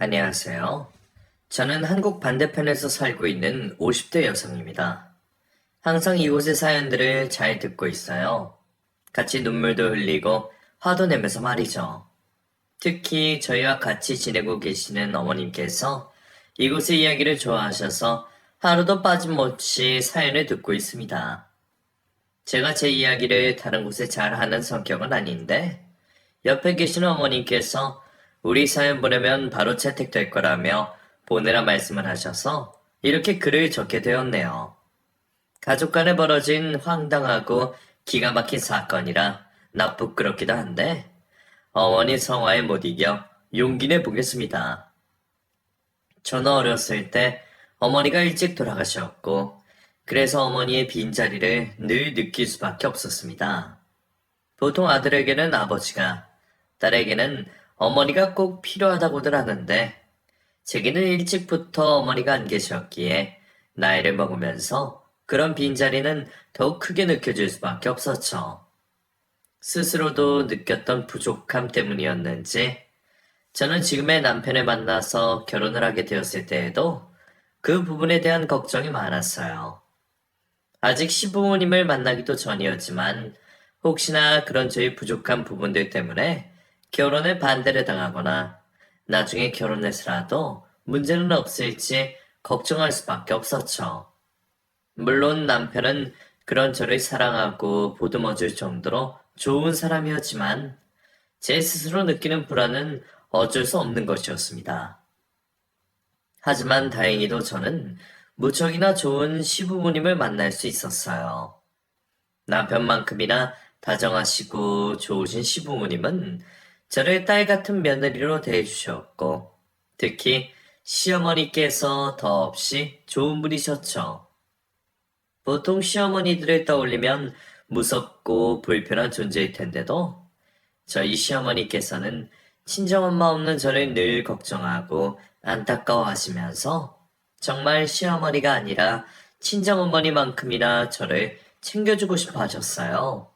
안녕하세요. 저는 한국 반대편에서 살고 있는 50대 여성입니다. 항상 이곳의 사연들을 잘 듣고 있어요. 같이 눈물도 흘리고 화도 내면서 말이죠. 특히 저희와 같이 지내고 계시는 어머님께서 이곳의 이야기를 좋아하셔서 하루도 빠짐없이 사연을 듣고 있습니다. 제가 제 이야기를 다른 곳에 잘하는 성격은 아닌데 옆에 계시는 어머님께서 우리 사연 보내면 바로 채택될 거라며 보내라 말씀을 하셔서 이렇게 글을 적게 되었네요. 가족 간에 벌어진 황당하고 기가 막힌 사건이라 나 부끄럽기도 한데 어머니 성화에 못 이겨 용기 내 보겠습니다. 저는 어렸을 때 어머니가 일찍 돌아가셨고 그래서 어머니의 빈자리를 늘 느낄 수밖에 없었습니다. 보통 아들에게는 아버지가, 딸에게는 어머니가 꼭 필요하다고들 하는데 제게는 일찍부터 어머니가 안 계셨기에 나이를 먹으면서 그런 빈자리는 더욱 크게 느껴질 수밖에 없었죠. 스스로도 느꼈던 부족함 때문이었는지 저는 지금의 남편을 만나서 결혼을 하게 되었을 때에도 그 부분에 대한 걱정이 많았어요. 아직 시부모님을 만나기도 전이었지만 혹시나 그런 저희 부족한 부분들 때문에 결혼에 반대를 당하거나 나중에 결혼해서라도 문제는 없을지 걱정할 수밖에 없었죠. 물론 남편은 그런 저를 사랑하고 보듬어줄 정도로 좋은 사람이었지만 제 스스로 느끼는 불안은 어쩔 수 없는 것이었습니다. 하지만 다행히도 저는 무척이나 좋은 시부모님을 만날 수 있었어요. 남편만큼이나 다정하시고 좋으신 시부모님은 저를 딸 같은 며느리로 대해주셨고, 특히 시어머니께서 더없이 좋은 분이셨죠. 보통 시어머니들을 떠올리면 무섭고 불편한 존재일 텐데도, 저희 시어머니께서는 친정엄마 없는 저를 늘 걱정하고 안타까워하시면서 정말 시어머니가 아니라 친정어머니만큼이나 저를 챙겨주고 싶어 하셨어요.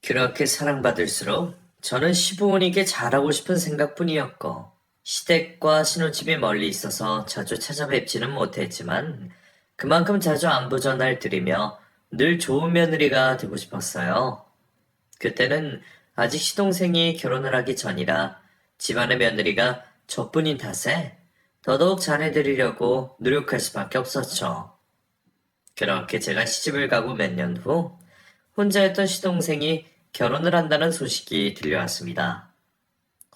그렇게 사랑받을수록 저는 시부모님께 잘하고 싶은 생각뿐이었고, 시댁과 신혼집이 멀리 있어서 자주 찾아뵙지는 못했지만, 그만큼 자주 안부 전화를 드리며 늘 좋은 며느리가 되고 싶었어요. 그때는 아직 시동생이 결혼을 하기 전이라 집안의 며느리가 저뿐인 탓에 더더욱 잘해드리려고 노력할 수밖에 없었죠. 그렇게 제가 시집을 가고 몇 년 후 혼자였던 시동생이 결혼을 한다는 소식이 들려왔습니다.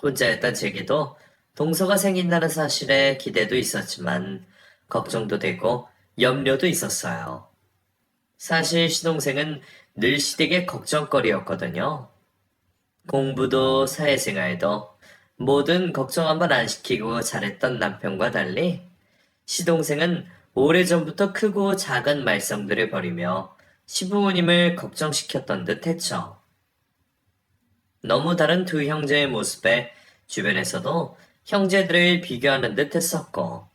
혼자였던 제게도 동서가 생긴다는 사실에 기대도 있었지만 걱정도 되고 염려도 있었어요. 사실 시동생은 늘 시댁의 걱정거리였거든요. 공부도 사회생활도 뭐든 걱정 한번 안 시키고 잘했던 남편과 달리 시동생은 오래전부터 크고 작은 말썽들을 벌이며 시부모님을 걱정시켰던 듯 했죠. 너무 다른 두 형제의 모습에 주변에서도 형제들을 비교하는 듯 했었고,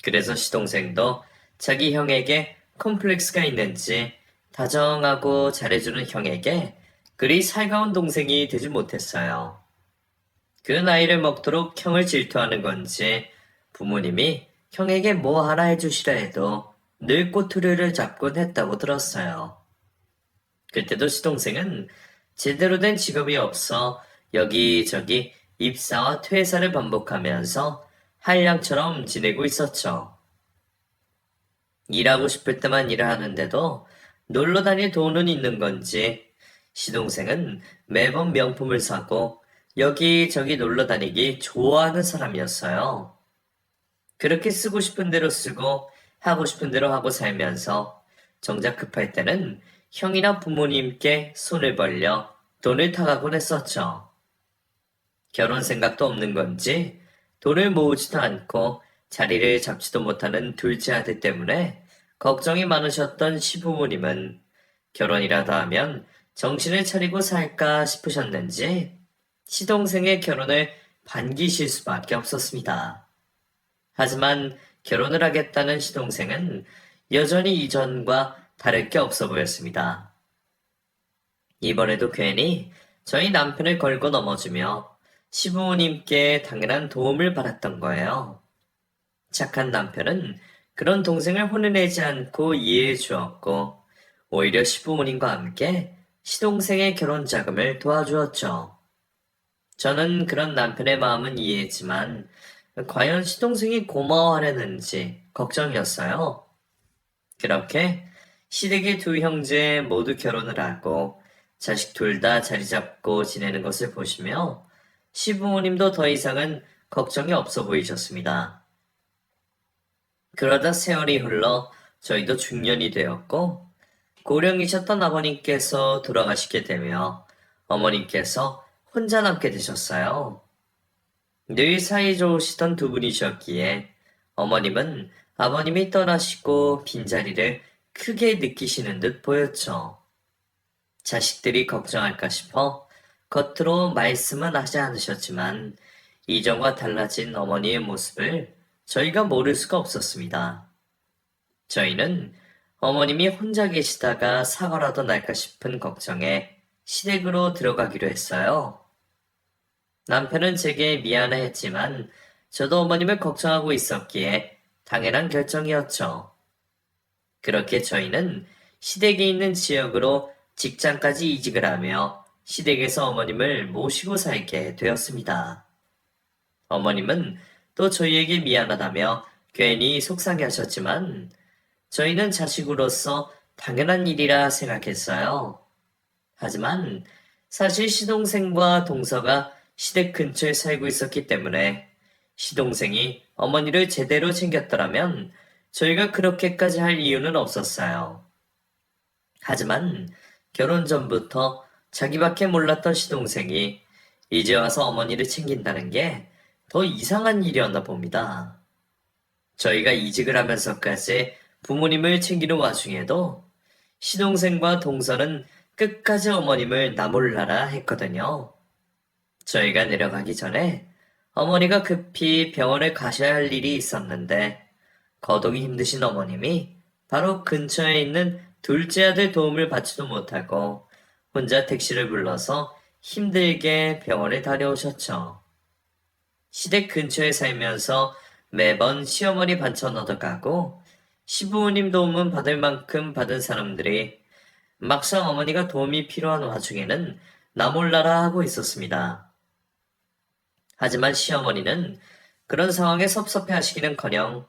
그래서 시동생도 자기 형에게 콤플렉스가 있는지 다정하고 잘해주는 형에게 그리 살가운 동생이 되지 못했어요. 그 나이를 먹도록 형을 질투하는 건지 부모님이 형에게 뭐 하나 해주시라 해도 늘 꼬투리를 잡곤 했다고 들었어요. 그때도 시동생은 제대로 된 직업이 없어 여기저기 입사와 퇴사를 반복하면서 한량처럼 지내고 있었죠. 일하고 싶을 때만 일을 하는데도 놀러 다닐 돈은 있는 건지 시동생은 매번 명품을 사고 여기저기 놀러 다니기 좋아하는 사람이었어요. 그렇게 쓰고 싶은 대로 쓰고 하고 싶은 대로 하고 살면서 정작 급할 때는 형이나 부모님께 손을 벌려 돈을 타가곤 했었죠. 결혼 생각도 없는 건지 돈을 모으지도 않고 자리를 잡지도 못하는 둘째 아들 때문에 걱정이 많으셨던 시부모님은 결혼이라도 하면 정신을 차리고 살까 싶으셨는지 시동생의 결혼을 반기실 수밖에 없었습니다. 하지만 결혼을 하겠다는 시동생은 여전히 이전과 다를 게 없어 보였습니다. 이번에도 괜히 저희 남편을 걸고 넘어지며 시부모님께 당연한 도움을 받았던 거예요. 착한 남편은 그런 동생을 혼내내지 않고 이해해 주었고, 오히려 시부모님과 함께 시동생의 결혼 자금을 도와주었죠. 저는 그런 남편의 마음은 이해했지만, 과연 시동생이 고마워하려는지 걱정이었어요. 그렇게 시댁의 두 형제 모두 결혼을 하고, 자식 둘 다 자리 잡고 지내는 것을 보시며, 시부모님도 더 이상은 걱정이 없어 보이셨습니다. 그러다 세월이 흘러 저희도 중년이 되었고, 고령이셨던 아버님께서 돌아가시게 되며 어머님께서 혼자 남게 되셨어요. 늘 사이 좋으시던 두 분이셨기에 어머님은 아버님이 떠나시고 빈자리를 크게 느끼시는 듯 보였죠. 자식들이 걱정할까 싶어 겉으로 말씀은 하지 않으셨지만 이전과 달라진 어머니의 모습을 저희가 모를 수가 없었습니다. 저희는 어머님이 혼자 계시다가 사고라도 날까 싶은 걱정에 시댁으로 들어가기로 했어요. 남편은 제게 미안해했지만 저도 어머님을 걱정하고 있었기에 당연한 결정이었죠. 그렇게 저희는 시댁에 있는 지역으로 직장까지 이직을 하며 시댁에서 어머님을 모시고 살게 되었습니다. 어머님은 또 저희에게 미안하다며 괜히 속상해 하셨지만 저희는 자식으로서 당연한 일이라 생각했어요. 하지만 사실 시동생과 동서가 시댁 근처에 살고 있었기 때문에 시동생이 어머니를 제대로 챙겼더라면 저희가 그렇게까지 할 이유는 없었어요. 하지만 결혼 전부터 자기밖에 몰랐던 시동생이 이제 와서 어머니를 챙긴다는 게 더 이상한 일이었나 봅니다. 저희가 이직을 하면서까지 부모님을 챙기는 와중에도 시동생과 동서는 끝까지 어머님을 나몰라라 했거든요. 저희가 내려가기 전에 어머니가 급히 병원에 가셔야 할 일이 있었는데 거동이 힘드신 어머님이 바로 근처에 있는 둘째 아들 도움을 받지도 못하고 혼자 택시를 불러서 힘들게 병원에 다녀오셨죠. 시댁 근처에 살면서 매번 시어머니 반찬 얻어가고 시부모님 도움은 받을 만큼 받은 사람들이 막상 어머니가 도움이 필요한 와중에는 나 몰라라 하고 있었습니다. 하지만 시어머니는 그런 상황에 섭섭해 하시기는커녕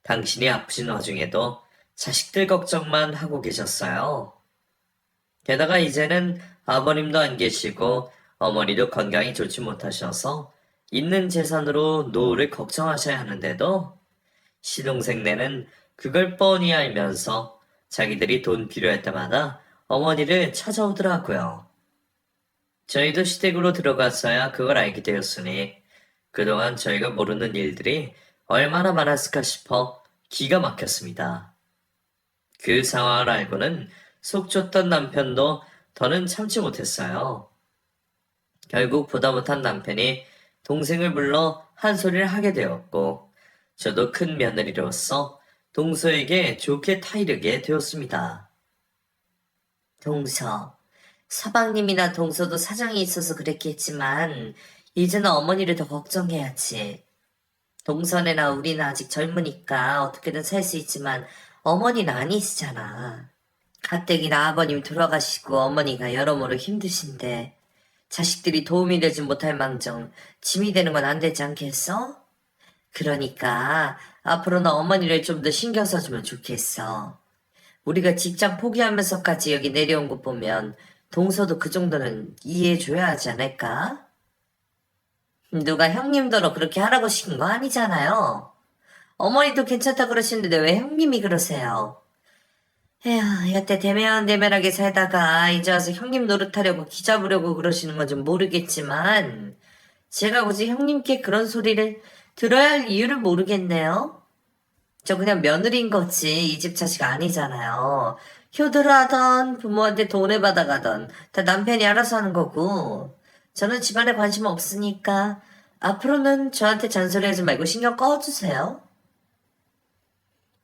당신이 아프신 와중에도 자식들 걱정만 하고 계셨어요. 게다가 이제는 아버님도 안 계시고 어머니도 건강이 좋지 못하셔서 있는 재산으로 노후를 걱정하셔야 하는데도 시동생네는 그걸 뻔히 알면서 자기들이 돈 필요할 때마다 어머니를 찾아오더라고요. 저희도 시댁으로 들어갔어야 그걸 알게 되었으니 그동안 저희가 모르는 일들이 얼마나 많았을까 싶어 기가 막혔습니다. 그 상황을 알고는 속 좁던 남편도 더는 참지 못했어요. 결국 보다 못한 남편이 동생을 불러 한 소리를 하게 되었고 저도 큰 며느리로서 동서에게 좋게 타이르게 되었습니다. 동서, 서방님이나 동서도 사정이 있어서 그랬겠지만 이제는 어머니를 더 걱정해야지. 동선애나 우리는 아직 젊으니까 어떻게든 살 수 있지만 어머니는 아니시잖아. 가뜩이나 아버님 돌아가시고 어머니가 여러모로 힘드신데 자식들이 도움이 되지 못할 망정 짐이 되는 건 안 되지 않겠어? 그러니까 앞으로는 어머니를 좀 더 신경 써주면 좋겠어. 우리가 직장 포기하면서까지 여기 내려온 거 보면 동서도 그 정도는 이해해줘야 하지 않을까? 누가 형님더러 그렇게 하라고 시킨 거 아니잖아요. 어머니도 괜찮다 그러시는데 왜 형님이 그러세요? 에휴, 여태 대면대면하게 살다가 이제 와서 형님 노릇하려고 기 잡으려고 그러시는 건 좀 모르겠지만 제가 굳이 형님께 그런 소리를 들어야 할 이유를 모르겠네요. 저 그냥 며느리인 거지 이 집 자식 아니잖아요. 효도를 하던 부모한테 돈을 받아가던 다 남편이 알아서 하는 거고 저는 집안에 관심 없으니까 앞으로는 저한테 잔소리하지 말고 신경 꺼주세요.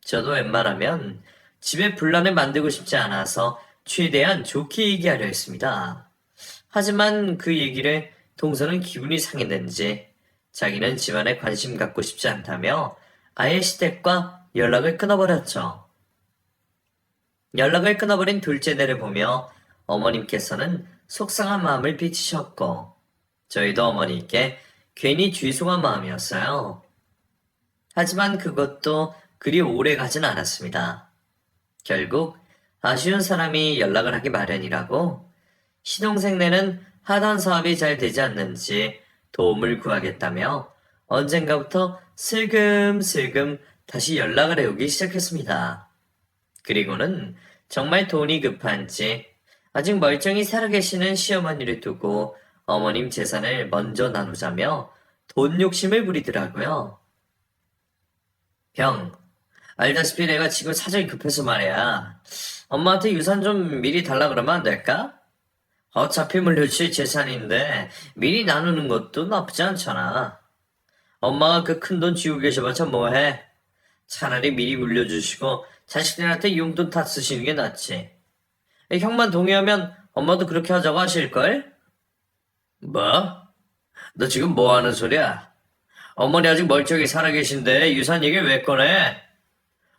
저도 웬만하면 집에 분란을 만들고 싶지 않아서 최대한 좋게 얘기하려 했습니다. 하지만 그 얘기를 동서는 기분이 상했는지 자기는 집안에 관심 갖고 싶지 않다며 아예 시댁과 연락을 끊어버렸죠. 연락을 끊어버린 둘째네를 보며 어머님께서는 속상한 마음을 비치셨고 저희도 어머니께 괜히 죄송한 마음이었어요. 하지만 그것도 그리 오래 가진 않았습니다. 결국 아쉬운 사람이 연락을 하기 마련이라고 시동생네는 하던 사업이 잘 되지 않는지 도움을 구하겠다며 언젠가부터 슬금슬금 다시 연락을 해오기 시작했습니다. 그리고는 정말 돈이 급한지 아직 멀쩡히 살아계시는 시어머니를 두고 어머님 재산을 먼저 나누자며 돈 욕심을 부리더라고요. 형, 알다시피 내가 지금 사정이 급해서 말이야. 엄마한테 유산 좀 미리 달라 그러면 안 될까? 어차피 물려줄 재산인데 미리 나누는 것도 나쁘지 않잖아. 엄마가 그 큰 돈 쥐고 계셔봤자 뭐해? 차라리 미리 물려주시고 자식들한테 용돈 다 쓰시는 게 낫지. 형만 동의하면 엄마도 그렇게 하자고 하실걸? 뭐? 너 지금 뭐 하는 소리야? 어머니 아직 멀쩡히 살아계신데 유산 얘기를 왜 꺼내?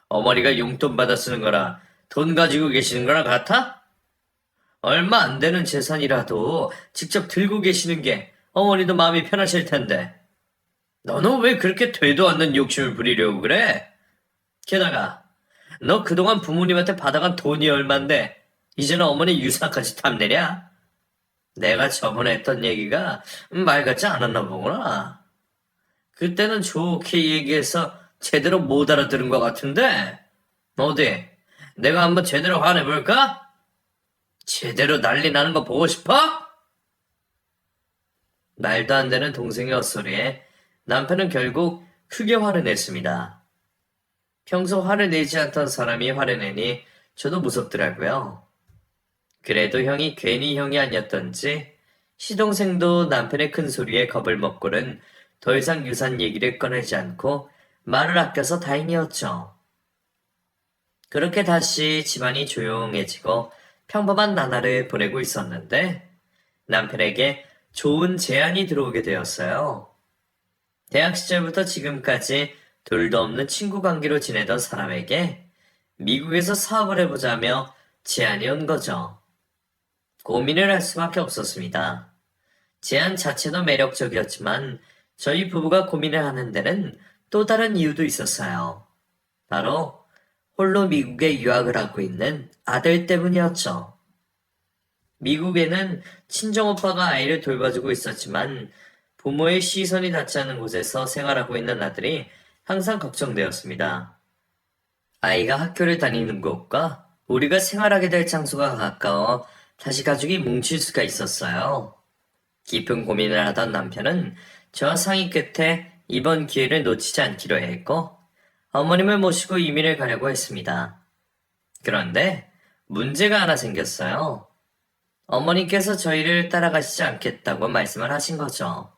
어머니가 용돈 받아 쓰는 거라 돈 가지고 계시는 거랑 같아? 얼마 안 되는 재산이라도 직접 들고 계시는 게 어머니도 마음이 편하실 텐데. 너는 왜 그렇게 되도 않는 욕심을 부리려고 그래? 게다가 너 그동안 부모님한테 받아간 돈이 얼만데 이제는 어머니 유산까지 탐내냐? 내가 저번에 했던 얘기가 말 같지 않았나 보구나. 그때는 좋게 얘기해서 제대로 못 알아들은 것 같은데 어디 내가 한번 제대로 화내볼까? 제대로 난리 나는 거 보고 싶어? 말도 안 되는 동생의 헛소리에 남편은 결국 크게 화를 냈습니다. 평소 화를 내지 않던 사람이 화를 내니 저도 무섭더라고요. 그래도 형이 괜히 형이 아니었던지 시동생도 남편의 큰 소리에 겁을 먹고는 더 이상 유산 얘기를 꺼내지 않고 말을 아껴서 다행이었죠. 그렇게 다시 집안이 조용해지고 평범한 나날을 보내고 있었는데 남편에게 좋은 제안이 들어오게 되었어요. 대학 시절부터 지금까지 둘도 없는 친구 관계로 지내던 사람에게 미국에서 사업을 해보자며 제안이 온 거죠. 고민을 할 수밖에 없었습니다. 제안 자체도 매력적이었지만 저희 부부가 고민을 하는 데는 또 다른 이유도 있었어요. 바로 홀로 미국에 유학을 하고 있는 아들 때문이었죠. 미국에는 친정오빠가 아이를 돌봐주고 있었지만 부모의 시선이 닿지 않는 곳에서 생활하고 있는 아들이 항상 걱정되었습니다. 아이가 학교를 다니는 곳과 우리가 생활하게 될 장소가 가까워 다시 가족이 뭉칠 수가 있었어요. 깊은 고민을 하던 남편은 저와 상의 끝에 이번 기회를 놓치지 않기로 했고 어머님을 모시고 이민을 가려고 했습니다. 그런데 문제가 하나 생겼어요. 어머니께서 저희를 따라가시지 않겠다고 말씀을 하신 거죠.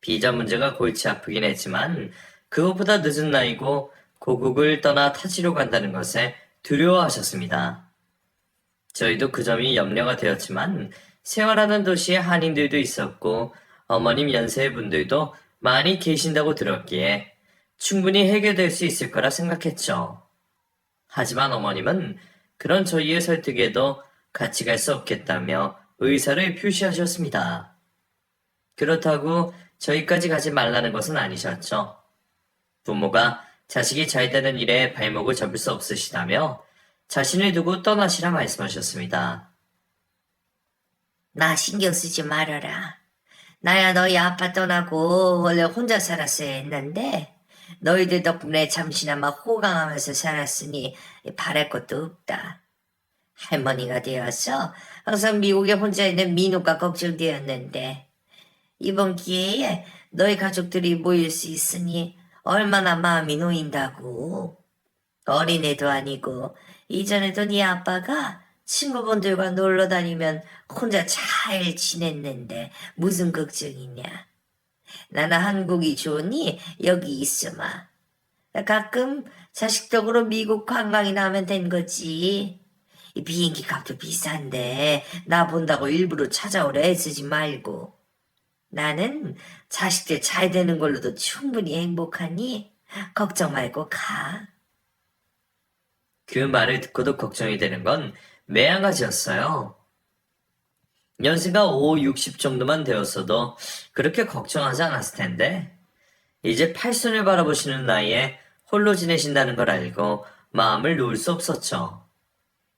비자 문제가 골치 아프긴 했지만 그것보다 늦은 나이고 고국을 떠나 타지로 간다는 것에 두려워하셨습니다. 저희도 그 점이 염려가 되었지만 생활하는 도시에 한인들도 있었고 어머님 연세의 분들도 많이 계신다고 들었기에 충분히 해결될 수 있을 거라 생각했죠. 하지만 어머님은 그런 저희의 설득에도 같이 갈 수 없겠다며 의사를 표시하셨습니다. 그렇다고 저희까지 가지 말라는 것은 아니셨죠. 부모가 자식이 잘 되는 일에 발목을 잡을 수 없으시다며 자신을 두고 떠나시라 말씀하셨습니다. 나 신경 쓰지 말아라. 나야 너희 아빠 떠나고 원래 혼자 살았어야 했는데 너희들 덕분에 잠시나마 호강하면서 살았으니 바랄 것도 없다. 할머니가 되어서 항상 미국에 혼자 있는 민우가 걱정되었는데 이번 기회에 너희 가족들이 모일 수 있으니 얼마나 마음이 놓인다고. 어린애도 아니고 이전에도 네 아빠가 친구분들과 놀러 다니면 혼자 잘 지냈는데 무슨 걱정이냐. 나는 한국이 좋으니 여기 있으마. 가끔 자식적으로 미국 관광이나 하면 된 거지. 이 비행기 값도 비싼데 나 본다고 일부러 찾아오려 애쓰지 말고. 나는 자식들 잘 되는 걸로도 충분히 행복하니 걱정 말고 가. 그 말을 듣고도 걱정이 되는 건 매한가지였어요. 연세가 5, 60 정도만 되었어도 그렇게 걱정하지 않았을 텐데, 이제 팔순을 바라보시는 나이에 홀로 지내신다는 걸 알고 마음을 놓을 수 없었죠.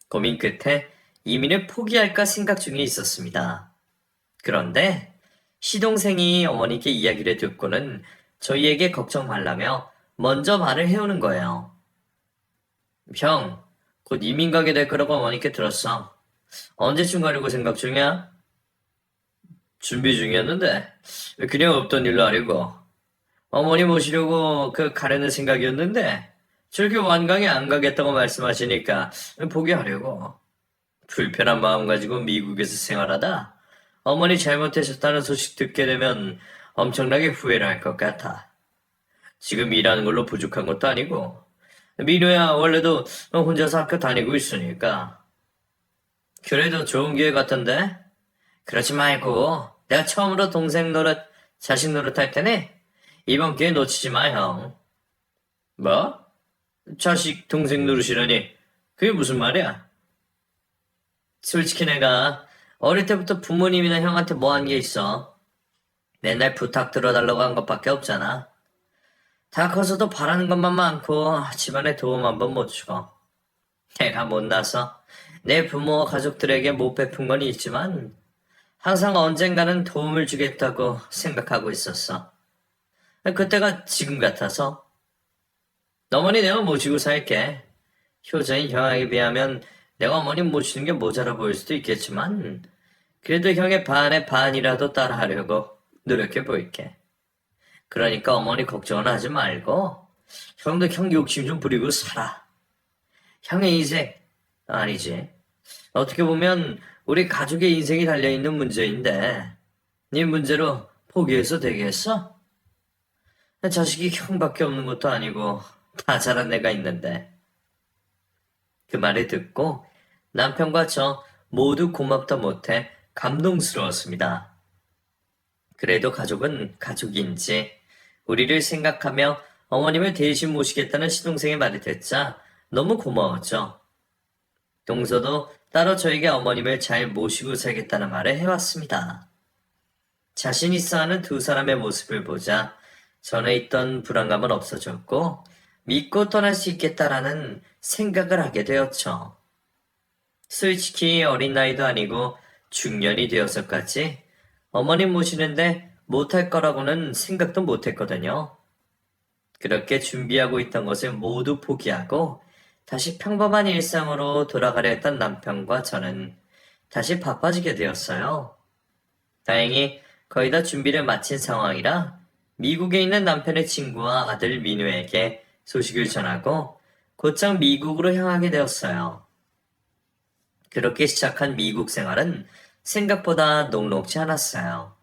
고민 끝에 이민을 포기할까 생각 중에 있었습니다. 그런데 시동생이 어머니께 이야기를 듣고는 저희에게 걱정 말라며 먼저 말을 해오는 거예요. 형, 곧 이민 가게 될 거라고 어머니께 들었어. 언제쯤 가려고 생각 중이야? 준비 중이었는데 왜 그냥 없던 일로 하려고. 어머니 모시려고 가려는 생각이었는데 저렇게 완강히 안 가겠다고 말씀하시니까 포기하려고. 불편한 마음 가지고 미국에서 생활하다 어머니 잘못하셨다는 소식 듣게 되면 엄청나게 후회를 할 것 같아. 지금 일하는 걸로 부족한 것도 아니고 민호야 원래도 혼자서 학교 다니고 있으니까. 그래도 좋은 기회 같은데? 그러지 말고 내가 처음으로 동생 노릇, 자식 노릇 할 테니 이번 기회 놓치지 마, 형. 뭐? 자식, 동생 노릇이라니 그게 무슨 말이야? 솔직히 내가 어릴 때부터 부모님이나 형한테 뭐 한 게 있어? 맨날 부탁 들어달라고 한 것밖에 없잖아. 다 커서도 바라는 것만 많고 집안에 도움 한 번 못 주고. 내가 못나서 내 부모와 가족들에게 못 베푼 건 있지만 항상 언젠가는 도움을 주겠다고 생각하고 있었어. 그때가 지금 같아서. 어머니 내가 모시고 살게. 효자인 형에게 비하면 내가 어머니 모시는 게 모자라 보일 수도 있겠지만 그래도 형의 반의 반이라도 따라하려고 노력해 보일게. 그러니까 어머니 걱정은 하지 말고 형도 형 욕심 좀 부리고 살아. 형의 인생 아니지. 어떻게 보면 우리 가족의 인생이 달려있는 문제인데 네 문제로 포기해서 되겠어? 자식이 형밖에 없는 것도 아니고 다 자란 애가 있는데. 그 말을 듣고 남편과 저 모두 고맙다 못해 감동스러웠습니다. 그래도 가족은 가족인지 우리를 생각하며 어머님을 대신 모시겠다는 시동생의 말을 듣자 너무 고마웠죠. 동서도 따로 저에게 어머님을 잘 모시고 살겠다는 말을 해왔습니다. 자신 있어 하는 두 사람의 모습을 보자 전에 있던 불안감은 없어졌고 믿고 떠날 수 있겠다라는 생각을 하게 되었죠. 솔직히 어린 나이도 아니고 중년이 되어서까지 어머님 모시는데 못할 거라고는 생각도 못했거든요. 그렇게 준비하고 있던 것을 모두 포기하고 다시 평범한 일상으로 돌아가려 했던 남편과 저는 다시 바빠지게 되었어요. 다행히 거의 다 준비를 마친 상황이라 미국에 있는 남편의 친구와 아들 민우에게 소식을 전하고 곧장 미국으로 향하게 되었어요. 그렇게 시작한 미국 생활은 생각보다 녹록지 않았어요.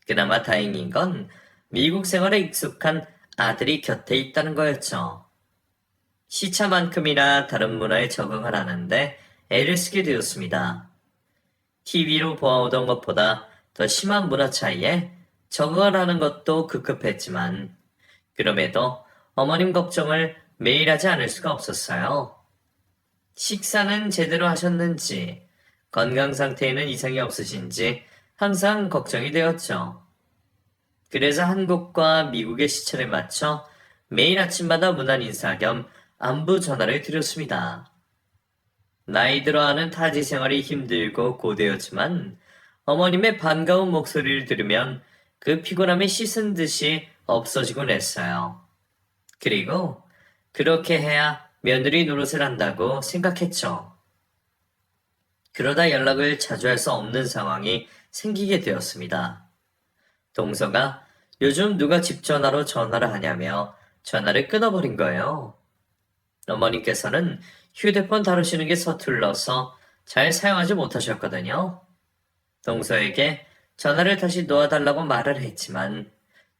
그나마 다행인 건 미국 생활에 익숙한 아들이 곁에 있다는 거였죠. 시차만큼이나 다른 문화에 적응을 하는데 애를 쓰게 되었습니다. TV로 보아오던 것보다 더 심한 문화 차이에 적응을 하는 것도 급급했지만 그럼에도 어머님 걱정을 매일 하지 않을 수가 없었어요. 식사는 제대로 하셨는지, 건강 상태에는 이상이 없으신지 항상 걱정이 되었죠. 그래서 한국과 미국의 시차를 맞춰 매일 아침마다 문안 인사 겸 안부 전화를 드렸습니다. 나이 들어하는 타지 생활이 힘들고 고되었지만 어머님의 반가운 목소리를 들으면 그 피곤함이 씻은 듯이 없어지곤 했어요. 그리고 그렇게 해야 며느리 노릇을 한다고 생각했죠. 그러다 연락을 자주 할 수 없는 상황이 생기게 되었습니다. 동서가 요즘 누가 집 전화로 전화를 하냐며 전화를 끊어버린 거예요. 어머님께서는 휴대폰 다루시는 게 서툴러서 잘 사용하지 못하셨거든요. 동서에게 전화를 다시 놓아달라고 말을 했지만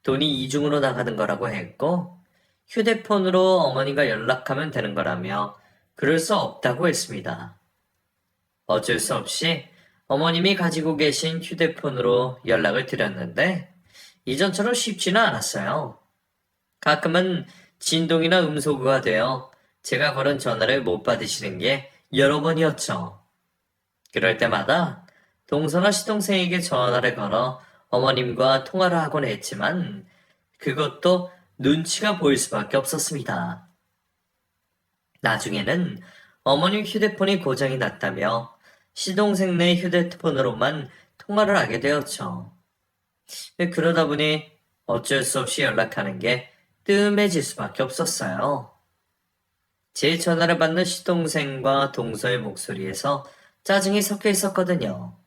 돈이 이중으로 나가는 거라고 했고 휴대폰으로 어머니가 연락하면 되는 거라며 그럴 수 없다고 했습니다. 어쩔 수 없이 어머님이 가지고 계신 휴대폰으로 연락을 드렸는데 이전처럼 쉽지는 않았어요. 가끔은 진동이나 음소거가 되어 제가 걸은 전화를 못 받으시는 게 여러 번이었죠. 그럴 때마다 동서나 시동생에게 전화를 걸어 어머님과 통화를 하곤 했지만 그것도 눈치가 보일 수밖에 없었습니다. 나중에는 어머님 휴대폰이 고장이 났다며 시동생 네 휴대폰으로만 통화를 하게 되었죠. 그러다 보니 어쩔 수 없이 연락하는 게 뜸해질 수밖에 없었어요. 제 전화를 받는 시동생과 동서의 목소리에서 짜증이 섞여 있었거든요.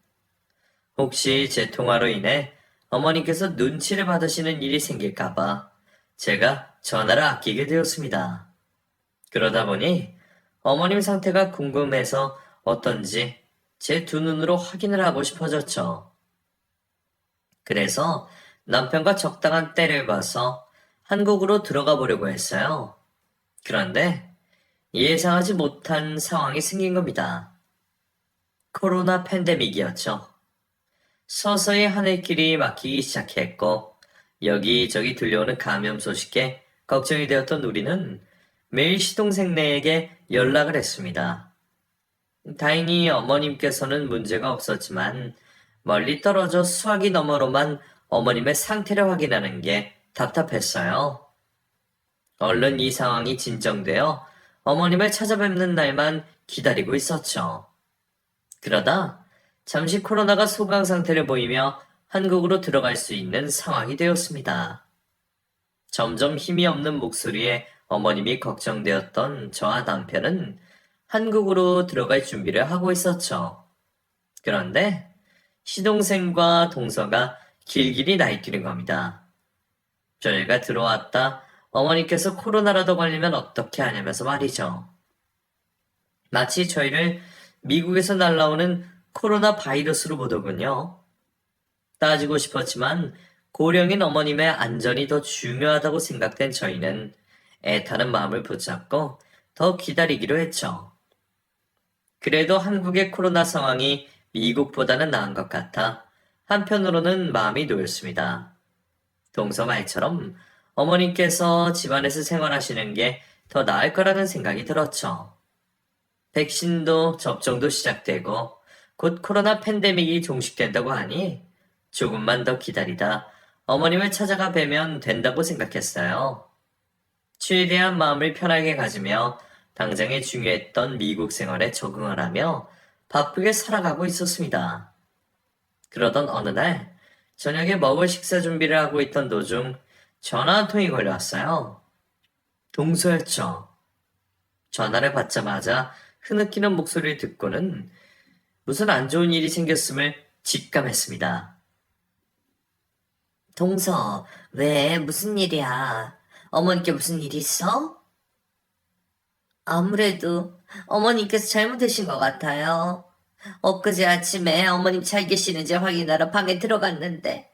혹시 제 통화로 인해 어머니께서 눈치를 받으시는 일이 생길까봐 제가 전화를 아끼게 되었습니다. 그러다 보니 어머님 상태가 궁금해서 어떤지 제 두 눈으로 확인을 하고 싶어졌죠. 그래서 남편과 적당한 때를 봐서 한국으로 들어가 보려고 했어요. 그런데 예상하지 못한 상황이 생긴 겁니다. 코로나 팬데믹이었죠. 서서히 하늘길이 막히기 시작했고 여기저기 들려오는 감염 소식에 걱정이 되었던 우리는 매일 시동생네에게 연락을 했습니다. 다행히 어머님께서는 문제가 없었지만 멀리 떨어져 수화기 너머로만 어머님의 상태를 확인하는 게 답답했어요. 얼른 이 상황이 진정되어 어머님을 찾아뵙는 날만 기다리고 있었죠. 그러다 잠시 코로나가 소강 상태를 보이며 한국으로 들어갈 수 있는 상황이 되었습니다. 점점 힘이 없는 목소리에 어머님이 걱정되었던 저와 남편은 한국으로 들어갈 준비를 하고 있었죠. 그런데 시동생과 동서가 길길이 날뛰는 겁니다. 저희가 들어왔다 어머니께서 코로나라도 걸리면 어떻게 하냐면서 말이죠. 마치 저희를 미국에서 날라오는 코로나 바이러스로 보더군요. 따지고 싶었지만 고령인 어머님의 안전이 더 중요하다고 생각된 저희는 애타는 마음을 붙잡고 더 기다리기로 했죠. 그래도 한국의 코로나 상황이 미국보다는 나은 것 같아 한편으로는 마음이 놓였습니다. 동서 말처럼 어머님께서 집안에서 생활하시는 게 더 나을 거라는 생각이 들었죠. 백신도 접종도 시작되고 곧 코로나 팬데믹이 종식된다고 하니 조금만 더 기다리다 어머님을 찾아가 뵈면 된다고 생각했어요. 최대한 마음을 편하게 가지며 당장에 중요했던 미국 생활에 적응을 하며 바쁘게 살아가고 있었습니다. 그러던 어느 날 저녁에 먹을 식사 준비를 하고 있던 도중 전화 한 통이 걸려왔어요. 동서였죠. 전화를 받자마자 흐느끼는 목소리를 듣고는 무슨 안 좋은 일이 생겼음을 직감했습니다. 동서, 왜? 무슨 일이야? 어머니께 무슨 일 있어? 아무래도 어머님께서 잘못하신 것 같아요. 엊그제 아침에 어머님 잘 계시는지 확인하러 방에 들어갔는데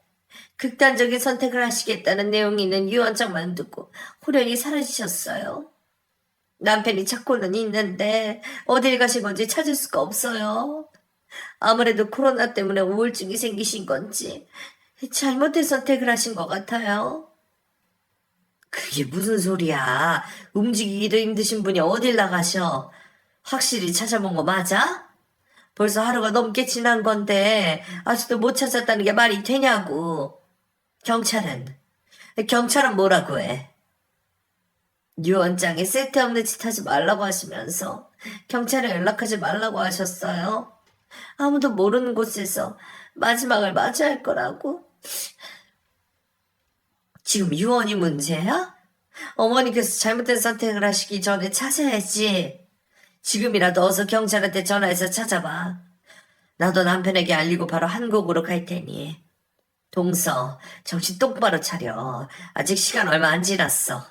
극단적인 선택을 하시겠다는 내용이 있는 유언장만 듣고 호련히 사라지셨어요. 남편이 찾고는 있는데 어딜 가신 건지 찾을 수가 없어요. 아무래도 코로나 때문에 우울증이 생기신 건지 잘못된 선택을 하신 것 같아요. 그게 무슨 소리야? 움직이기도 힘드신 분이 어딜 나가셔? 확실히 찾아본 거 맞아? 벌써 하루가 넘게 지난 건데 아직도 못 찾았다는 게 말이 되냐고. 경찰은 뭐라고 해? 유언장에 쓸데없는 짓 하지 말라고 하시면서 경찰에 연락하지 말라고 하셨어요. 아무도 모르는 곳에서 마지막을 맞이할 거라고. 지금 유언이 문제야? 어머니께서 잘못된 선택을 하시기 전에 찾아야지. 지금이라도 어서 경찰한테 전화해서 찾아봐. 나도 남편에게 알리고 바로 한국으로 갈 테니. 동서, 정신 똑바로 차려. 아직 시간 얼마 안 지났어.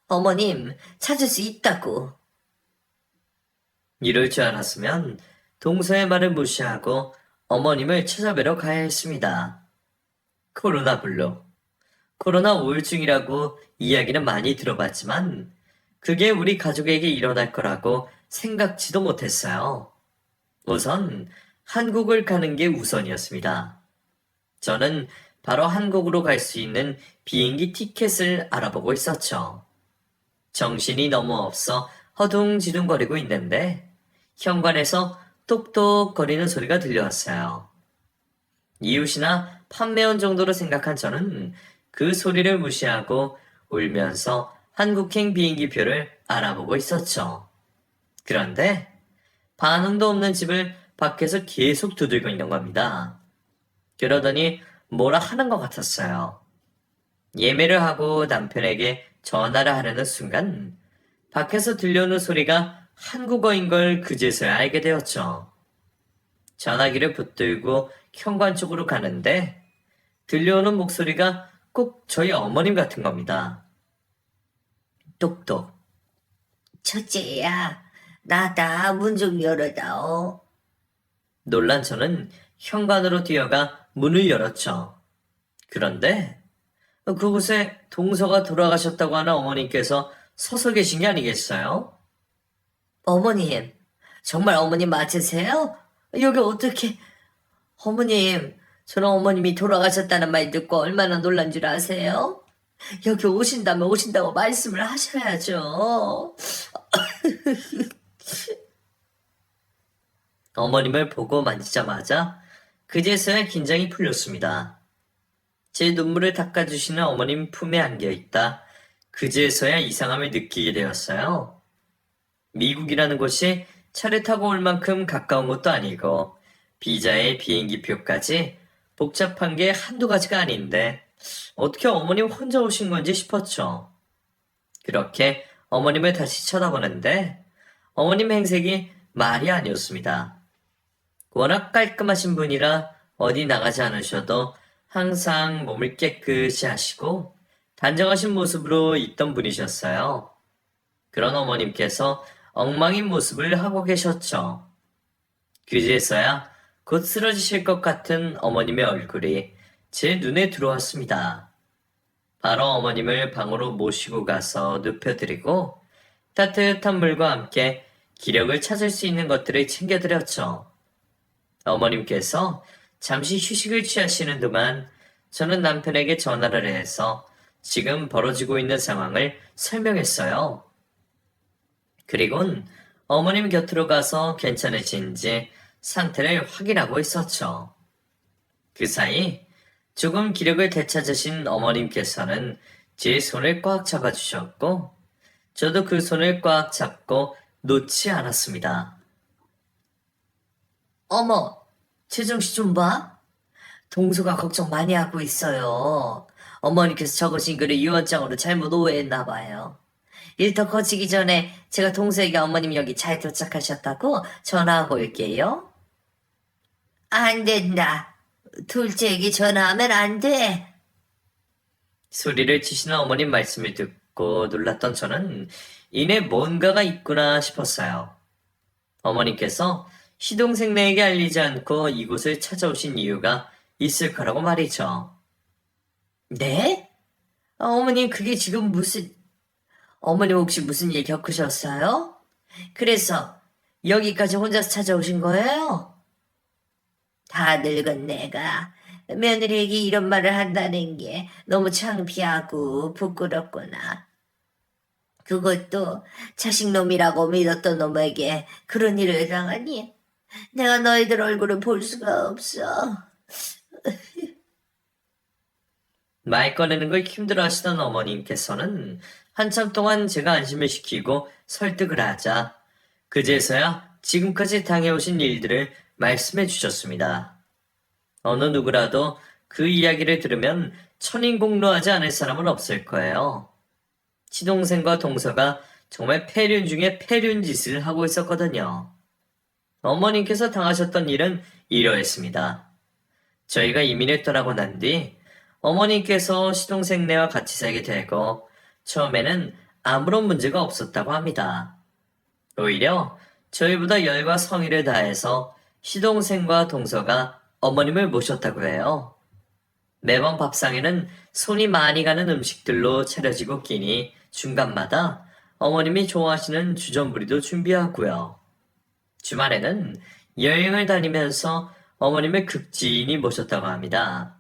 어머님, 찾을 수 있다고. 이럴 줄 알았으면 동서의 말을 무시하고 어머님을 찾아뵈러 가야 했습니다. 코로나 블루. 코로나 우울증이라고 이야기는 많이 들어봤지만 그게 우리 가족에게 일어날 거라고 생각지도 못했어요. 우선 한국을 가는 게 우선이었습니다. 저는 바로 한국으로 갈 수 있는 비행기 티켓을 알아보고 있었죠. 정신이 너무 없어 허둥지둥거리고 있는데 현관에서 똑똑거리는 소리가 들려왔어요. 이웃이나 판매원 정도로 생각한 저는 그 소리를 무시하고 울면서 한국행 비행기표를 알아보고 있었죠. 그런데 반응도 없는 집을 밖에서 계속 두들고 있는 겁니다. 그러더니 뭐라 하는 것 같았어요. 예매를 하고 남편에게 전화를 하려는 순간 밖에서 들려오는 소리가 한국어인 걸 그제서야 알게 되었죠. 전화기를 붙들고 현관 쪽으로 가는데 들려오는 목소리가 꼭 저희 어머님 같은 겁니다. 똑똑. 첫째야, 나다. 문 좀 열어다오. 놀란 저는 현관으로 뛰어가 문을 열었죠. 그런데 그곳에 동서가 돌아가셨다고 하는 어머님께서 서서 계신 게 아니겠어요? 어머님, 정말 어머님 맞으세요? 여기 어떻게... 어머님, 저는 어머님이 돌아가셨다는 말 듣고 얼마나 놀란 줄 아세요? 여기 오신다면 오신다고 말씀을 하셔야죠. 어머님을 보고 만지자마자 그제서야 긴장이 풀렸습니다. 제 눈물을 닦아주시는 어머님 품에 안겨있다. 그제서야 이상함을 느끼게 되었어요. 미국이라는 곳이 차를 타고 올 만큼 가까운 것도 아니고 비자에 비행기표까지 복잡한 게 한두 가지가 아닌데 어떻게 어머님 혼자 오신 건지 싶었죠. 그렇게 어머님을 다시 쳐다보는데 어머님 행색이 말이 아니었습니다. 워낙 깔끔하신 분이라 어디 나가지 않으셔도 항상 몸을 깨끗이 하시고 단정하신 모습으로 있던 분이셨어요. 그런 어머님께서 엉망인 모습을 하고 계셨죠. 그제서야 곧 쓰러지실 것 같은 어머님의 얼굴이 제 눈에 들어왔습니다. 바로 어머님을 방으로 모시고 가서 눕혀드리고 따뜻한 물과 함께 기력을 찾을 수 있는 것들을 챙겨드렸죠. 어머님께서 잠시 휴식을 취하시는 동안 저는 남편에게 전화를 해서 지금 벌어지고 있는 상황을 설명했어요. 그리곤 어머님 곁으로 가서 괜찮으신지 상태를 확인하고 있었죠. 그 사이 조금 기력을 되찾으신 어머님께서는 제 손을 꽉 잡아주셨고 저도 그 손을 꽉 잡고 놓지 않았습니다. 어머, 재정 씨 좀 봐. 동서가 걱정 많이 하고 있어요. 어머니께서 적으신 글을 유언장으로 잘못 오해했나 봐요. 일 더 커지기 전에 제가 동서에게 어머님 여기 잘 도착하셨다고 전화하고 올게요. 안 된다. 둘째에게 전화하면 안 돼. 소리를 치시는 어머님 말씀을 듣고 놀랐던 저는 이내 뭔가가 있구나 싶었어요. 어머님께서 시동생네에게 알리지 않고 이곳을 찾아오신 이유가 있을 거라고 말이죠. 네? 어머님 그게 지금 무슨... 어머님 혹시 무슨 일 겪으셨어요? 그래서 여기까지 혼자서 찾아오신 거예요? 다 늙은 내가 며느리에게 이런 말을 한다는 게 너무 창피하고 부끄럽구나. 그것도 자식놈이라고 믿었던 놈에게 그런 일을 당하니 내가 너희들 얼굴을 볼 수가 없어. 말 꺼내는 걸 힘들어 하시던 어머님께서는 한참 동안 제가 안심을 시키고 설득을 하자 그제서야 지금까지 당해오신 일들을 말씀해 주셨습니다. 어느 누구라도 그 이야기를 들으면 천인공노하지 않을 사람은 없을 거예요. 시동생과 동서가 정말 폐륜 중에 폐륜 짓을 하고 있었거든요. 어머님께서 당하셨던 일은 이러했습니다. 저희가 이민을 떠나고 난 뒤 어머님께서 시동생네와 같이 살게 되고 처음에는 아무런 문제가 없었다고 합니다. 오히려 저희보다 열과 성의를 다해서 시동생과 동서가 어머님을 모셨다고 해요. 매번 밥상에는 손이 많이 가는 음식들로 차려지고 끼니 중간마다 어머님이 좋아하시는 주전부리도 준비하고요. 주말에는 여행을 다니면서 어머님을 극진히 모셨다고 합니다.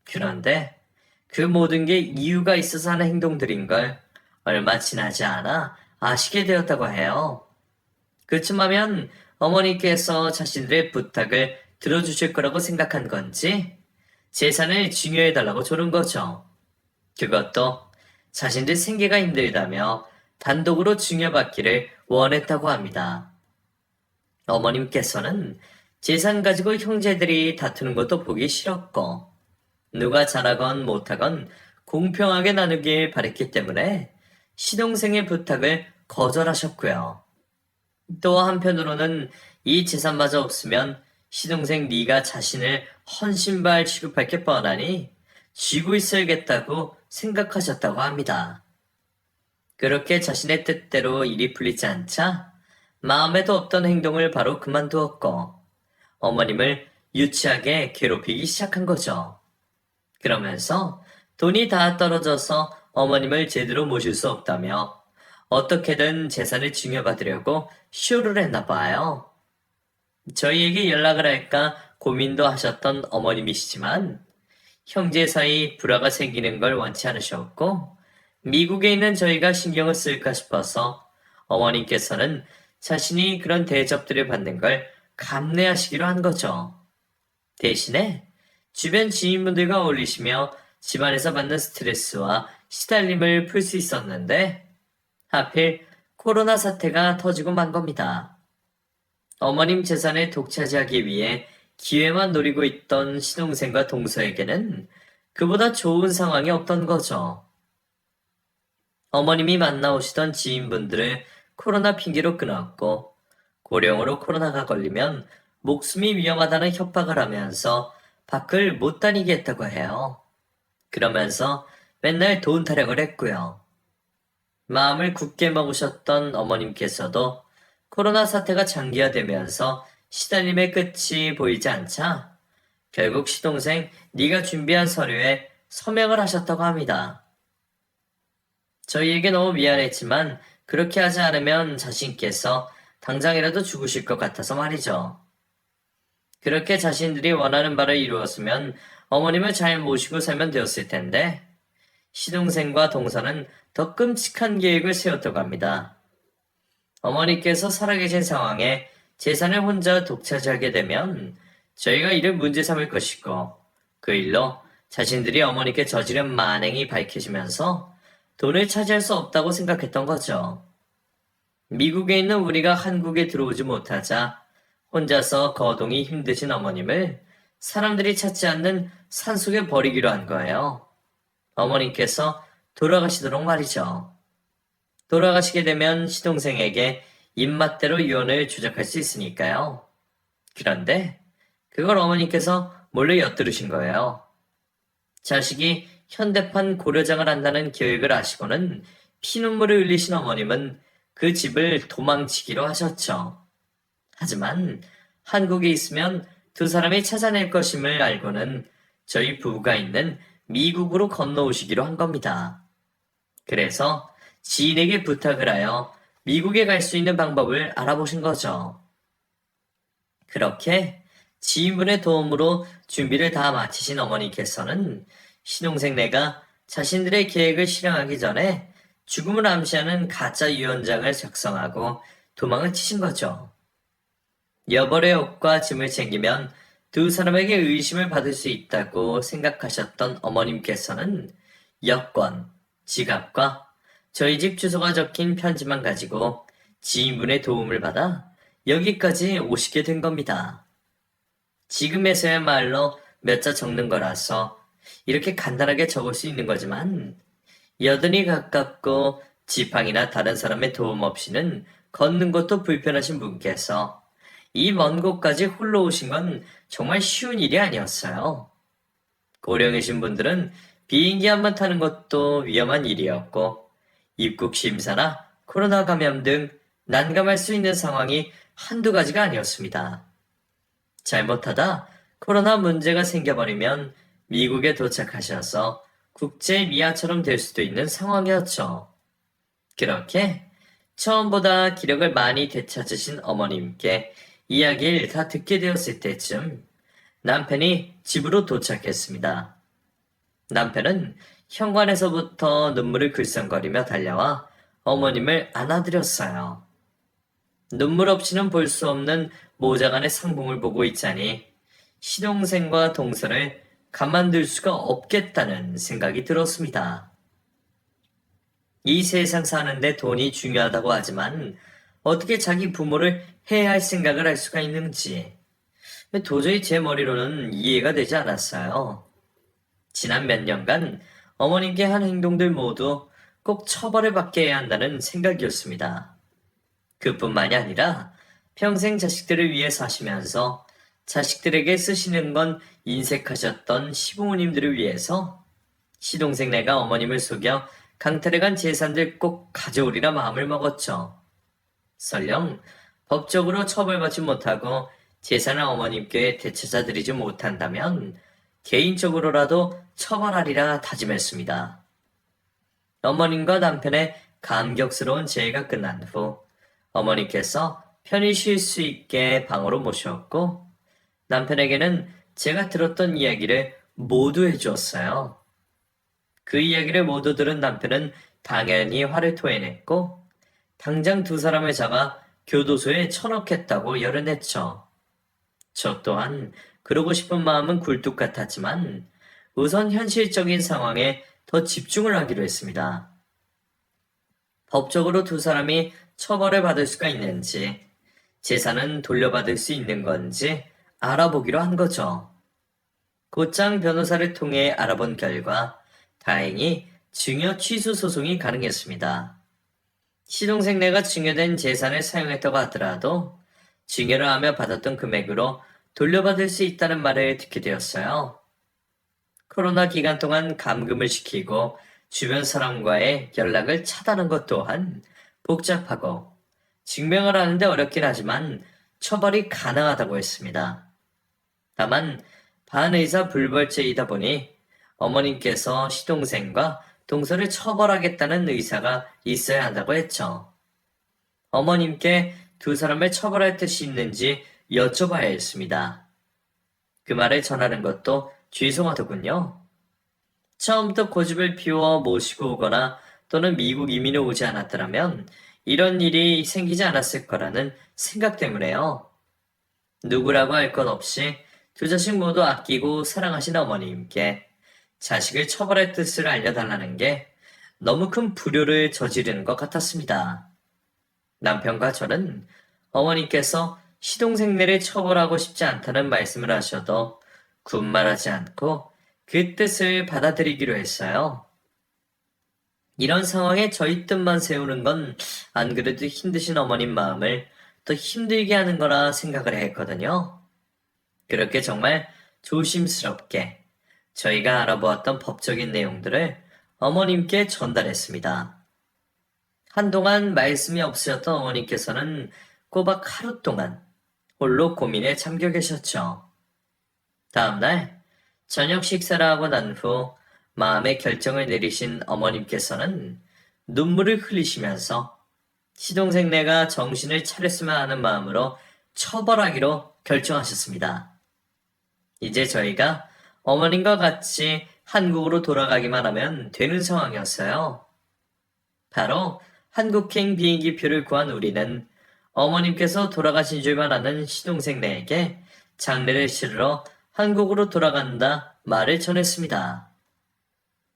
그런데 그 모든 게 이유가 있어서 하는 행동들인 걸 얼마 지나지 않아 아시게 되었다고 해요. 그쯤 하면 어머니께서 자신들의 부탁을 들어주실 거라고 생각한 건지 재산을 증여해달라고 조른 거죠. 그것도 자신들 생계가 힘들다며 단독으로 증여받기를 원했다고 합니다. 어머님께서는 재산 가지고 형제들이 다투는 것도 보기 싫었고, 누가 잘하건 못하건 공평하게 나누길 바랬기 때문에 시동생의 부탁을 거절하셨고요. 또 한편으로는 이 재산마저 없으면 시동생 네가 자신을 헌신발 취급할 게 뻔하니 쥐고 있어야겠다고 생각하셨다고 합니다. 그렇게 자신의 뜻대로 일이 풀리지 않자 마음에도 없던 행동을 바로 그만두었고 어머님을 유치하게 괴롭히기 시작한 거죠. 그러면서 돈이 다 떨어져서 어머님을 제대로 모실 수 없다며 어떻게든 재산을 증여받으려고 쇼를 했나 봐요. 저희에게 연락을 할까 고민도 하셨던 어머님이시지만 형제 사이 불화가 생기는 걸 원치 않으셨고 미국에 있는 저희가 신경을 쓸까 싶어서 어머님께서는 자신이 그런 대접들을 받는 걸 감내하시기로 한 거죠. 대신에 주변 지인분들과 어울리시며 집안에서 받는 스트레스와 시달림을 풀 수 있었는데 하필 코로나 사태가 터지고 만 겁니다. 어머님 재산을 독차지하기 위해 기회만 노리고 있던 시동생과 동서에게는 그보다 좋은 상황이 없던 거죠. 어머님이 만나오시던 지인분들을 코로나 핑계로 끊었고 고령으로 코로나가 걸리면 목숨이 위험하다는 협박을 하면서 밖을 못 다니게 했다고 해요. 그러면서 맨날 돈 타령을 했고요. 마음을 굳게 먹으셨던 어머님께서도 코로나 사태가 장기화되면서 시달림의 끝이 보이지 않자 결국 시동생 네가 준비한 서류에 서명을 하셨다고 합니다. 저희에게 너무 미안했지만 그렇게 하지 않으면 자신께서 당장이라도 죽으실 것 같아서 말이죠. 그렇게 자신들이 원하는 바를 이루었으면 어머님을 잘 모시고 살면 되었을 텐데 시동생과 동서는 더 끔찍한 계획을 세웠다고 합니다. 어머니께서 살아계신 상황에 재산을 혼자 독차지하게 되면 저희가 이를 문제 삼을 것이고 그 일로 자신들이 어머니께 저지른 만행이 밝혀지면서 돈을 차지할 수 없다고 생각했던 거죠. 미국에 있는 우리가 한국에 들어오지 못하자 혼자서 거동이 힘드신 어머님을 사람들이 찾지 않는 산속에 버리기로 한 거예요. 어머님께서 돌아가시도록 말이죠. 돌아가시게 되면 시동생에게 입맛대로 유언을 조작할 수 있으니까요. 그런데 그걸 어머니께서 몰래 엿들으신 거예요. 자식이 현대판 고려장을 한다는 계획을 아시고는 피눈물을 흘리신 어머님은 그 집을 도망치기로 하셨죠. 하지만 한국에 있으면 두 사람이 찾아낼 것임을 알고는 저희 부부가 있는 미국으로 건너오시기로 한 겁니다. 그래서 지인에게 부탁을 하여 미국에 갈 수 있는 방법을 알아보신 거죠. 그렇게 지인분의 도움으로 준비를 다 마치신 어머니께서는 신혼생네가 자신들의 계획을 실행하기 전에 죽음을 암시하는 가짜 유언장을 작성하고 도망을 치신 거죠. 여벌의 옷과 짐을 챙기면 두 사람에게 의심을 받을 수 있다고 생각하셨던 어머님께서는 여권, 지갑과 저희 집 주소가 적힌 편지만 가지고 지인분의 도움을 받아 여기까지 오시게 된 겁니다. 지금에서야말로 몇 자 적는 거라서 이렇게 간단하게 적을 수 있는 거지만 여든이 가깝고 지팡이나 다른 사람의 도움 없이는 걷는 것도 불편하신 분께서 이 먼 곳까지 홀로 오신 건 정말 쉬운 일이 아니었어요. 고령이신 분들은 비행기 한 번 타는 것도 위험한 일이었고 입국 심사나 코로나 감염 등 난감할 수 있는 상황이 한두 가지가 아니었습니다. 잘못하다 코로나 문제가 생겨버리면 미국에 도착하셔서 국제 미아처럼 될 수도 있는 상황이었죠. 그렇게 처음보다 기력을 많이 되찾으신 어머님께 이야기를 다 듣게 되었을 때쯤 남편이 집으로 도착했습니다. 남편은 현관에서부터 눈물을 글썽거리며 달려와 어머님을 안아드렸어요. 눈물 없이는 볼 수 없는 모자간의 상봉을 보고 있자니 시동생과 동서를 가만둘 수가 없겠다는 생각이 들었습니다. 이 세상 사는데 돈이 중요하다고 하지만 어떻게 자기 부모를 해야 할 생각을 할 수가 있는지 도저히 제 머리로는 이해가 되지 않았어요. 지난 몇 년간 어머님께 한 행동들 모두 꼭 처벌을 받게 해야 한다는 생각이었습니다. 그뿐만이 아니라 평생 자식들을 위해 사시면서 자식들에게 쓰시는 건 인색하셨던 시부모님들을 위해서 시동생네가 어머님을 속여 강탈해 간 재산들 꼭 가져오리라 마음을 먹었죠. 설령 법적으로 처벌받지 못하고 재산을 어머님께 되찾아드리지 못한다면 개인적으로라도 처벌하리라 다짐했습니다. 어머님과 남편의 감격스러운 재회가 끝난 후 어머니께서 편히 쉴 수 있게 방으로 모셨고 남편에게는 제가 들었던 이야기를 모두 해주었어요. 그 이야기를 모두 들은 남편은 당연히 화를 토해냈고 당장 두 사람을 잡아 교도소에 쳐넣겠다고 열어냈죠. 저 또한 그러고 싶은 마음은 굴뚝 같았지만 우선 현실적인 상황에 더 집중을 하기로 했습니다. 법적으로 두 사람이 처벌을 받을 수가 있는지, 재산은 돌려받을 수 있는 건지 알아보기로 한 거죠. 곧장 변호사를 통해 알아본 결과 다행히 증여 취소 소송이 가능했습니다. 시동생네가 증여된 재산을 사용했다고 하더라도 증여를 하며 받았던 금액으로 돌려받을 수 있다는 말을 듣게 되었어요. 코로나 기간 동안 감금을 시키고 주변 사람과의 연락을 차단한 것 또한 복잡하고 증명을 하는데 어렵긴 하지만 처벌이 가능하다고 했습니다. 다만 반의사 불벌죄이다 보니 어머님께서 시동생과 동서를 처벌하겠다는 의사가 있어야 한다고 했죠. 어머님께 두 사람을 처벌할 뜻이 있는지 여쭤봐야 했습니다. 그 말을 전하는 것도 죄송하더군요. 처음부터 고집을 피워 모시고 오거나 또는 미국 이민을 오지 않았더라면 이런 일이 생기지 않았을 거라는 생각 때문에요. 누구라고 할 것 없이 두 자식 모두 아끼고 사랑하신 어머님께 자식을 처벌할 뜻을 알려달라는 게 너무 큰 불효를 저지르는 것 같았습니다. 남편과 저는 어머니께서 시동생네를 처벌하고 싶지 않다는 말씀을 하셔도 군말하지 않고 그 뜻을 받아들이기로 했어요. 이런 상황에 저희 뜻만 세우는 건 안 그래도 힘드신 어머님 마음을 더 힘들게 하는 거라 생각을 했거든요. 그렇게 정말 조심스럽게 저희가 알아보았던 법적인 내용들을 어머님께 전달했습니다. 한동안 말씀이 없으셨던 어머님께서는 꼬박 하루 동안 홀로 고민에 잠겨 계셨죠. 다음날 저녁 식사를 하고 난 후 마음의 결정을 내리신 어머님께서는 눈물을 흘리시면서 시동생네가 정신을 차렸으면 하는 마음으로 처벌하기로 결정하셨습니다. 이제 저희가 어머님과 같이 한국으로 돌아가기만 하면 되는 상황이었어요. 바로 한국행 비행기표를 구한 우리는 어머님께서 돌아가신 줄만 아는 시동생네에게 장례를 치르러 한국으로 돌아간다 말을 전했습니다.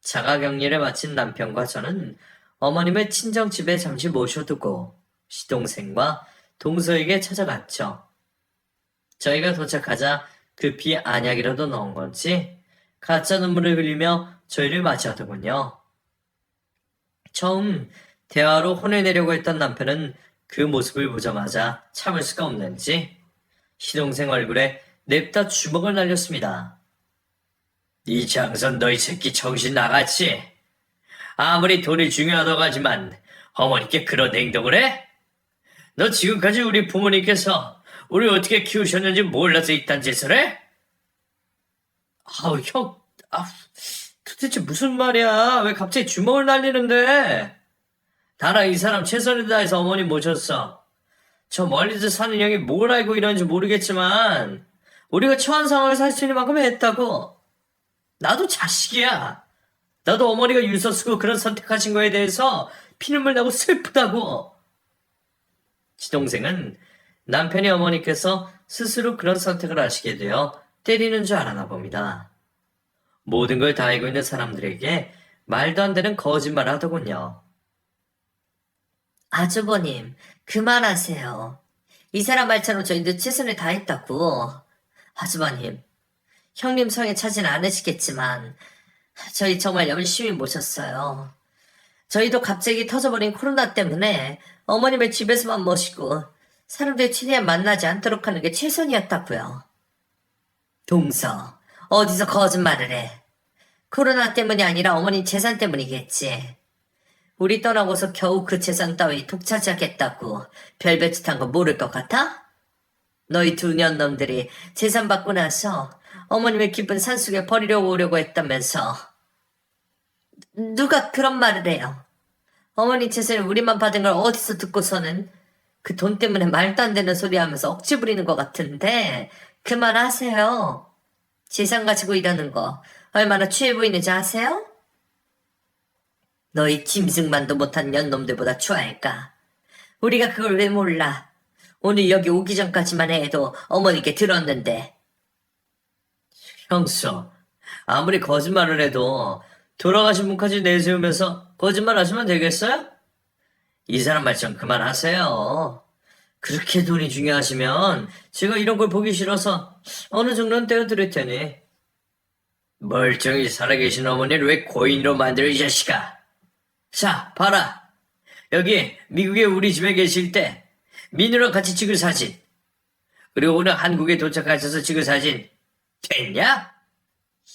자가격리를 마친 남편과 저는 어머님을 친정집에 잠시 모셔두고 시동생과 동서에게 찾아갔죠. 저희가 도착하자 급히 안약이라도 넣은 건지 가짜 눈물을 흘리며 저희를 맞이하더군요. 처음 대화로 혼을 내려고 했던 남편은 그 모습을 보자마자 참을 수가 없는지 시동생 얼굴에 냅다 주먹을 날렸습니다. 이장선 너희 새끼 정신 나갔지? 아무리 돈이 중요하다고 하지만 어머니께 그런 행동을 해? 너 지금까지 우리 부모님께서 우리 어떻게 키우셨는지 몰라서 이딴 짓을 해? 아우 형, 도대체 무슨 말이야? 왜 갑자기 주먹을 날리는데? 나랑 이 사람 최선을 다해서 어머니 모셨어. 저 멀리서 사는 형이 뭘 알고 이러는지 모르겠지만 우리가 처한 상황을 살 수 있는 만큼 했다고. 나도 자식이야. 나도 어머니가 유서 쓰고 그런 선택하신 거에 대해서 피눈물 나고 슬프다고. 시동생은 남편이 어머니께서 스스로 그런 선택을 하시게 되어 때리는 줄 알았나 봅니다. 모든 걸 다 알고 있는 사람들에게 말도 안 되는 거짓말을 하더군요. 아주버님, 그만하세요. 이 사람 말처럼 저희도 최선을 다했다고. 아주버님, 형님 성에 차진 않으시겠지만 저희 정말 열심히 모셨어요. 저희도 갑자기 터져버린 코로나 때문에 어머님을 집에서만 모시고 사람들 최대한 만나지 않도록 하는 게 최선이었다고요. 동서, 어디서 거짓말을 해. 코로나 때문이 아니라 어머니 재산 때문이겠지. 우리 떠나고서 겨우 그 재산 따위 독차지하겠다고 별짓한 거 모를 것 같아? 너희 두 년놈들이 재산 받고 나서 어머님의 깊은 산속에 버리려고 오려고 했다면서. 누가 그런 말을 해요? 어머니 재산을 우리만 받은 걸 어디서 듣고서는 그 돈 때문에 말도 안 되는 소리 하면서 억지 부리는 것 같은데 그만하세요. 재산 가지고 이러는 거 얼마나 취해 보이는지 아세요? 너희 짐승만도 못한 년놈들보다 추할까? 우리가 그걸 왜 몰라? 오늘 여기 오기 전까지만 해도 어머니께 들었는데. 형수, 아무리 거짓말을 해도 돌아가신 분까지 내세우면서 거짓말 하시면 되겠어요? 이 사람 말 좀 그만하세요. 그렇게 돈이 중요하시면 제가 이런 걸 보기 싫어서 어느 정도는 떼어드릴 테니. 멀쩡히 살아계신 어머니를 왜 고인으로 만들어 이 자식아. 자, 봐라. 여기 미국에 우리 집에 계실 때 민우랑 같이 찍은 사진. 그리고 오늘 한국에 도착하셔서 찍은 사진. 됐냐?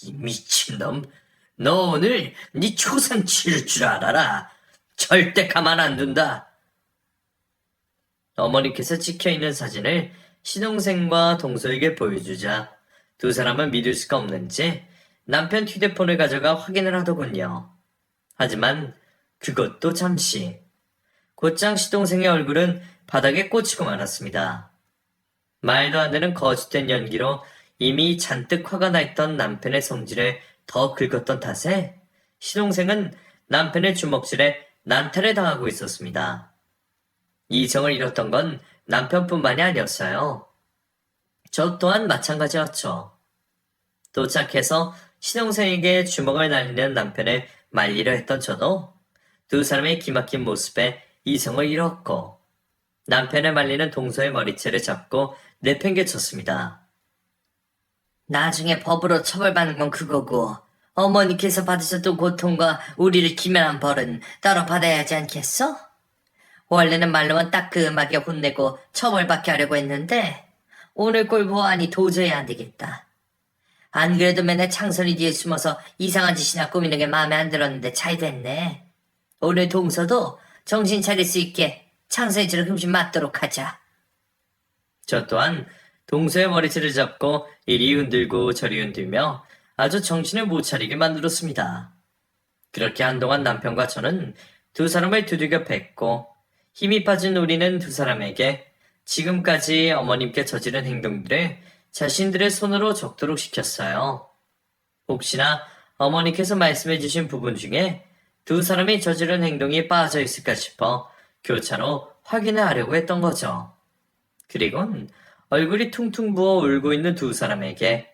이 미친놈. 너 오늘 네 초상 치를 줄 알아라. 절대 가만 안 둔다. 어머니께서 찍혀있는 사진을 시동생과 동서에게 보여주자 두 사람은 믿을 수가 없는지 남편 휴대폰을 가져가 확인을 하더군요. 하지만 그것도 잠시. 곧장 시동생의 얼굴은 바닥에 꽂히고 말았습니다. 말도 안 되는 거짓된 연기로 이미 잔뜩 화가 나 있던 남편의 성질을 더 긁었던 탓에 시동생은 남편의 주먹질에 난타를 당하고 있었습니다. 이성을 잃었던 건 남편뿐만이 아니었어요. 저 또한 마찬가지였죠. 도착해서 시동생에게 주먹을 날리는 남편을 말리려 했던 저도 두 사람의 기막힌 모습에 이성을 잃었고 남편을 말리는 동서의 머리채를 잡고 내팽개쳤습니다. 나중에 법으로 처벌받는 건 그거고 어머니께서 받으셨던 고통과 우리를 기면한 벌은 따로 받아야 하지 않겠어? 원래는 말로만 따끔하게 혼내고 처벌받게 하려고 했는데 오늘 꼴 보아하니 도저히 안 되겠다. 안 그래도 맨날 창선이 뒤에 숨어서 이상한 짓이나 꾸미는 게 마음에 안 들었는데 잘 됐네. 오늘 동서도 정신 차릴 수 있게 창선이 저를 흠씬 맞도록 하자. 저 또한 동서의 머리채를 잡고 이리 흔들고 저리 흔들며 아주 정신을 못 차리게 만들었습니다. 그렇게 한동안 남편과 저는 두 사람을 두들겨 팼고 힘이 빠진 우리는 두 사람에게 지금까지 어머님께 저지른 행동들을 자신들의 손으로 적도록 시켰어요. 혹시나 어머니께서 말씀해 주신 부분 중에 두 사람이 저지른 행동이 빠져 있을까 싶어 교차로 확인을 하려고 했던 거죠. 그리곤 얼굴이 퉁퉁 부어 울고 있는 두 사람에게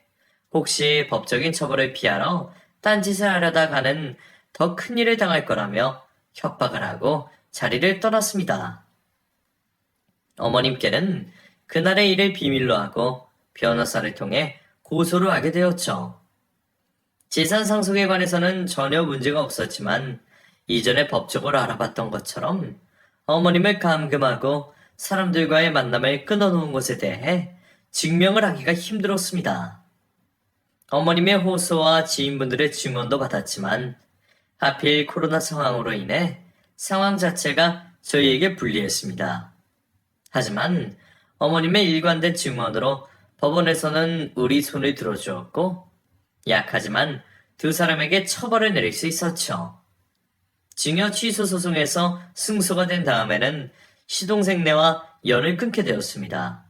혹시 법적인 처벌을 피하러 딴짓을 하려다 가는 더 큰 일을 당할 거라며 협박을 하고 자리를 떠났습니다. 어머님께는 그날의 일을 비밀로 하고 변호사를 통해 고소를 하게 되었죠. 재산 상속에 관해서는 전혀 문제가 없었지만 이전에 법적으로 알아봤던 것처럼 어머님을 감금하고 사람들과의 만남을 끊어놓은 것에 대해 증명을 하기가 힘들었습니다. 어머님의 호소와 지인분들의 증언도 받았지만 하필 코로나 상황으로 인해 상황 자체가 저희에게 불리했습니다. 하지만 어머님의 일관된 증언으로 법원에서는 우리 손을 들어주었고 약하지만 두 사람에게 처벌을 내릴 수 있었죠. 증여 취소 소송에서 승소가 된 다음에는 시동생네와 연을 끊게 되었습니다.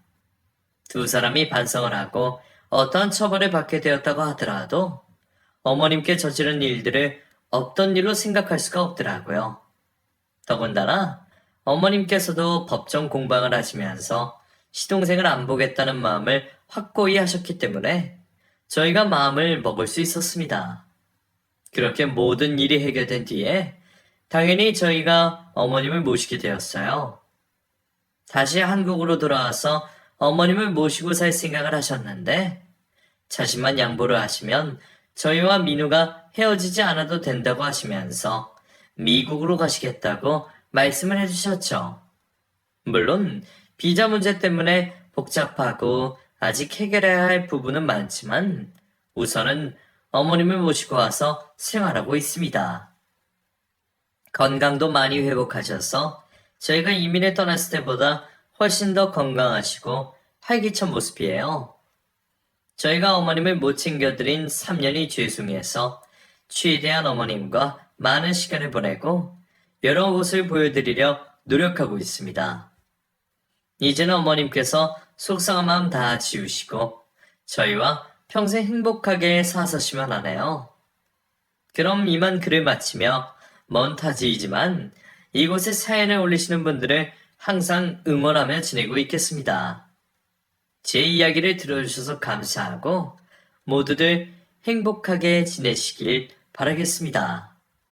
두 사람이 반성을 하고 어떠한 처벌을 받게 되었다고 하더라도 어머님께 저지른 일들을 없던 일로 생각할 수가 없더라고요. 더군다나 어머님께서도 법정 공방을 하시면서 시동생을 안 보겠다는 마음을 확고히 하셨기 때문에 저희가 마음을 먹을 수 있었습니다. 그렇게 모든 일이 해결된 뒤에 당연히 저희가 어머님을 모시게 되었어요. 다시 한국으로 돌아와서 어머님을 모시고 살 생각을 하셨는데 자신만 양보를 하시면 저희와 민우가 헤어지지 않아도 된다고 하시면서 미국으로 가시겠다고 말씀을 해주셨죠. 물론 비자 문제 때문에 복잡하고 아직 해결해야 할 부분은 많지만 우선은 어머님을 모시고 와서 생활하고 있습니다. 건강도 많이 회복하셔서 저희가 이민을 떠났을 때보다 훨씬 더 건강하시고 활기찬 모습이에요. 저희가 어머님을 못 챙겨드린 3년이 죄송해서 최대한 어머님과 많은 시간을 보내고 여러 곳을 보여드리려 노력하고 있습니다. 이제는 어머님께서 속상한 마음 다 지우시고 저희와 평생 행복하게 사셨으면 하네요. 그럼 이만 글을 마치며 먼 타지이지만 이곳에 사연을 올리시는 분들을 항상 응원하며 지내고 있겠습니다. 제 이야기를 들어주셔서 감사하고 모두들 행복하게 지내시길 바라겠습니다.